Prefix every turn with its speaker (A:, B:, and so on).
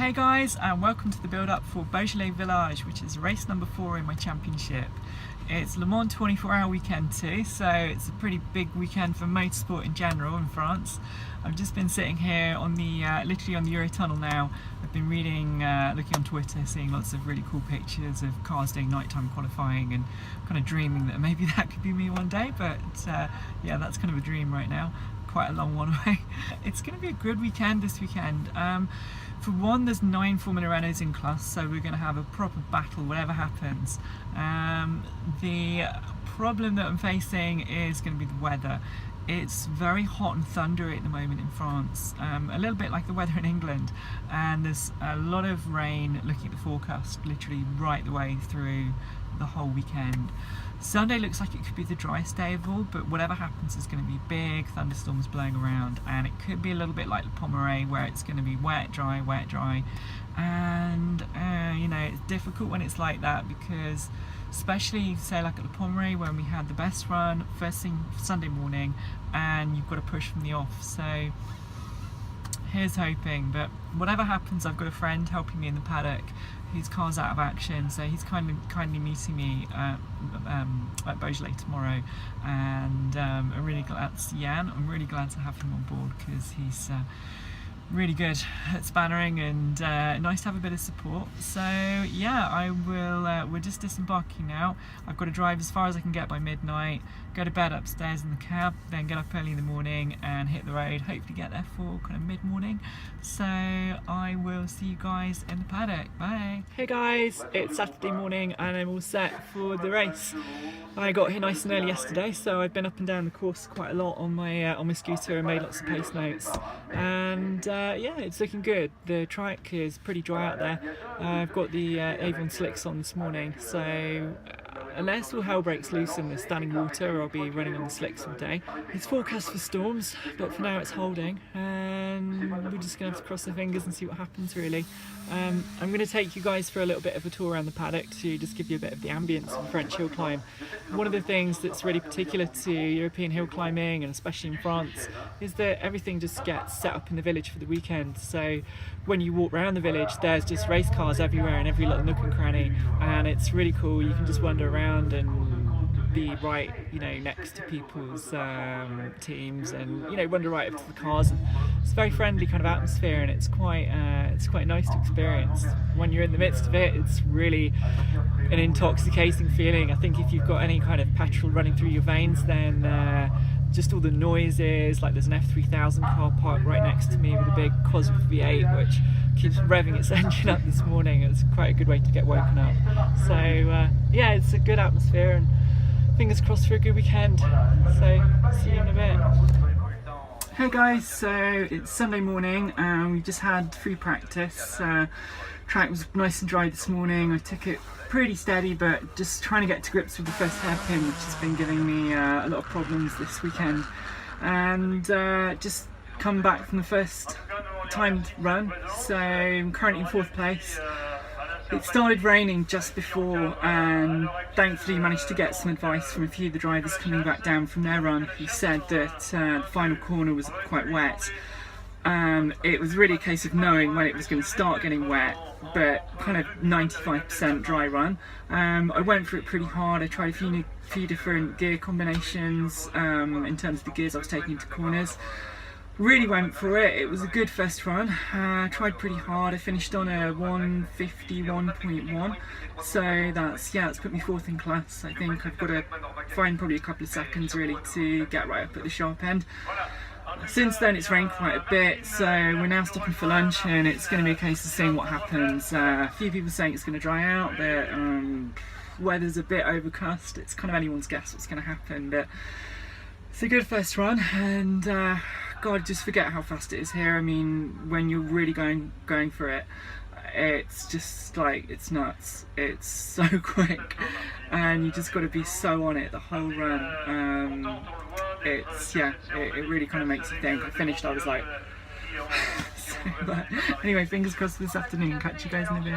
A: Hey guys, and welcome to the build up for Beaujolais Villages, which is race number 4 in my championship. It's Le Mans 24-hour weekend too, so it's a pretty big weekend for motorsport in general in France. I've just been sitting here on the literally on the Eurotunnel now. I've been reading, looking on Twitter, seeing lots of really cool pictures of cars doing nighttime qualifying and kind of dreaming that maybe that could be me one day, but yeah, that's kind of a dream right now. Quite a long one away. It's going to be a good weekend this weekend. For one, there's 9 Formula Renaults in class, so we're going to have a proper battle whatever happens. The problem that I'm facing is going to be the weather. It's very hot and thundery at the moment in France, a little bit like the weather in England, and there's a lot of rain looking at the forecast literally right the way through the whole weekend. Sunday looks like it could be the driest day of all, but whatever happens is going to be big thunderstorms blowing around, and it could be a little bit like the Pomeré where it's going to be wet, dry, and you know, it's difficult when it's like that, because especially say like at the Pomeré when we had the best run first thing Sunday morning and you've got to push from the off. So here's hoping, but whatever happens, I've got a friend helping me in the paddock whose car's out of action, so he's kindly meeting me at Beaujolais tomorrow, and I'm really glad, Jan, I'm really glad to have him on board because he's really good at spannering and nice to have a bit of support. So yeah, I will, we're just disembarking now. I've got to drive as far as I can get by midnight, go to bed upstairs in the cab, then get up early in the morning and hit the road, hopefully get there for kind of mid-morning. So I will see you guys in the paddock. Bye. Hey guys, it's Saturday morning and I'm all set for the race. I got here nice and early yesterday, so I've been up and down the course quite a lot on my scooter and made lots of post notes, and yeah, it's looking good. The track is pretty dry out there. I've got the Avon slicks on this morning, so unless all hell breaks loose in the standing water, I'll be running on the slicks all day. It's forecast for storms, but for now it's holding, and we're just going to have to cross our fingers and see what happens really. I'm going to take you guys for a little bit of a tour around the paddock to just give you a bit of the ambience of French hill climb. One of the things that's really particular to European hill climbing, and especially in France, is that everything just gets set up in the village for the weekend. So when you walk around the village, there's just race cars everywhere in every little nook and cranny, and it's really cool. You can just wander around and be right, you know, next to people's teams, and you know, wander right up to the cars. And it's a very friendly kind of atmosphere, and it's quite nice to experience. When you're in the midst of it, it's really an intoxicating feeling. I think if you've got any kind of petrol running through your veins, then just all the noises, like there's an F3000 car parked right next to me with a big Cosworth V8 which keeps revving its engine up this morning. It's quite a good way to get woken up. So yeah, it's a good atmosphere, and fingers crossed for a good weekend. So see you in a bit. Hey guys, so it's Sunday morning and we just had free practice. Track was nice and dry this morning. I took it pretty steady, but just trying to get to grips with the first hairpin, which has been giving me a lot of problems this weekend. And just come back from the first timed run, so I'm currently in 4th place. It started raining just before, and thankfully managed to get some advice from a few of the drivers coming back down from their run, who said that the final corner was quite wet. It was really a case of knowing when it was going to start getting wet, but kind of 95% dry run. I went for it pretty hard. I tried a few different gear combinations in terms of the gears I was taking into corners. Really went for it. It was a good first run. Tried pretty hard. I finished on a 151.1, so that's put me 4th in class. I think I've got to find probably a couple of seconds really to get right up at the sharp end. Since then it's rained quite a bit, so we're now stopping for lunch, and it's going to be a case of seeing what happens. A few people saying it's going to dry out, but weather's a bit overcast. It's kind of anyone's guess what's going to happen, but it's a good first run, and God, just forget how fast it is here. I mean, when you're really going for it, it's just like, it's nuts. It's so quick, and you just got to be so on it the whole run. It's, yeah, it really kind of makes you think. I finished, I was like so, but anyway, fingers crossed for this afternoon. Catch you guys in a bit.